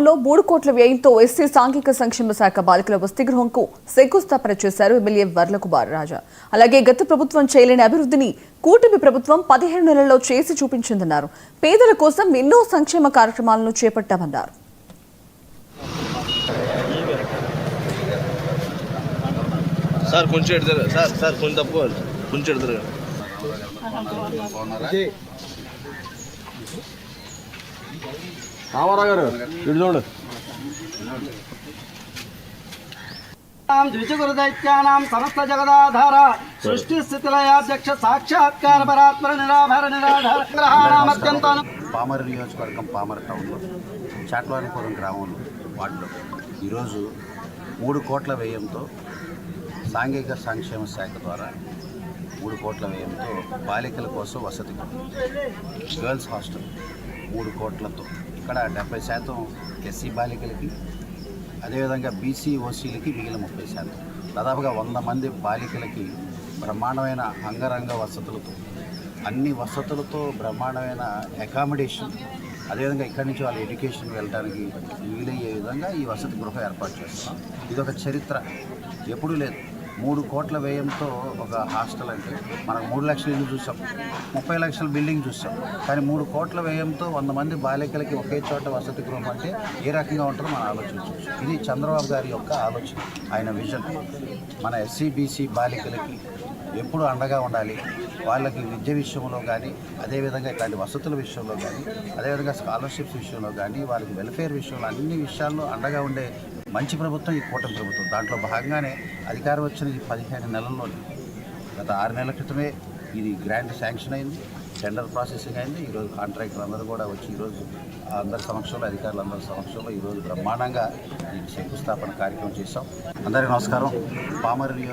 గ్రామంలో 3 కోట్ల వ్యయంతో ఎస్సీ సాంఘిక సంక్షేమ శాఖ బాలికల వసతి గృహంకు శంకుస్థాపన చేశారు ఎమ్మెల్యే వర్లకుమార్ రాజా. అలాగే గత ప్రభుత్వం చేయలేని అభివృద్ధిని కూటమి ప్రభుత్వం 17 నెలల్లో చేసి చూపించిందన్నారు. పేదల కోసం ఎన్నో సంక్షేమ కార్యక్రమాలను చేపట్టామన్నారు. సార్ కొంచెం ఎడతారు సార్ కొంచెం తప్పు కొంచెం ఎడతారు రామారావు గారు ఇటు చూడు. ద్విజగురుదైత్యానాం సమస్త జగదాధార సృష్టి స్థితిలయాధ్యక్ష సాక్షాత్కార పరాత్పర నిరాభర నిరాధార గ్రహాణం అత్యంత పామర్ నియోజకవర్గం పామర్ టౌన్లో చాట్వారిపురం గ్రామంలో వార్డులో ఈరోజు 3 కోట్ల వ్యయంతో సాంఘిక సంక్షేమ శాఖ ద్వారా 3 కోట్ల వ్యయంతో బాలికల కోసం వసతి గర్ల్స్ హాస్టల్ 3 కోట్లతో ఇక్కడ 70% ఎస్సీ బాలికలకి, అదేవిధంగా బీసీ ఓసీలకి మిగిలిన 30%, దాదాపుగా 100 మంది బాలికలకి బ్రహ్మాండమైన అంగరంగ వసతులతో, అన్ని వసతులతో బ్రహ్మాండమైన అకామిడేషన్, అదేవిధంగా ఇక్కడి నుంచి వాళ్ళ ఎడ్యుకేషన్ వెళ్ళడానికి వీలయ్యే విధంగా ఈ వసతి గృహం ఏర్పాటు చేస్తున్నాం. ఇది ఒక చరిత్ర, ఎప్పుడూ లేదు. 3 కోట్ల వ్యయంతో ఒక హాస్టల్ అంటే మనకు 3 లక్షల ఇల్లు చూసాం, 30 లక్షల బిల్డింగ్ చూసాం, కానీ 3 కోట్ల వ్యయంతో 100 మంది బాలికలకి ఒకే చోట వసతి గృహం అంటే ఏ రకంగా ఉంటుందో మనం ఆలోచించవచ్చు. ఇది చంద్రబాబు గారి యొక్క ఆలోచన, ఆయన విజన్. మన ఎస్సీ బీసీ బాలికలకి ఎప్పుడు అండగా ఉండాలి, వాళ్ళకి విద్య విషయంలో కానీ, అదేవిధంగా ఇట్లాంటి వసతుల విషయంలో కానీ, అదేవిధంగా స్కాలర్షిప్స్ విషయంలో కానీ, వాళ్ళకి వెల్ఫేర్ విషయంలో అన్ని విషయాల్లో అండగా ఉండే మంచి ప్రభుత్వం ఈ కూటమి ప్రభుత్వం. దాంట్లో భాగంగానే అధికారం వచ్చిన ఈ 15 నెలల్లోనే గత 6 నెలల క్రితమే ఇది గ్రాంట్ శాంక్షన్ అయింది, టెండర్ ప్రాసెసింగ్ అయింది. ఈరోజు కాంట్రాక్టర్ అందరూ కూడా వచ్చి ఈరోజు అందరి సమక్షంలో, అధికారులందరి సమక్షంలో ఈరోజు బ్రహ్మాండంగా ఈ శంకుస్థాపన కార్యక్రమం చేశాం. అందరికీ నమస్కారం. పామర్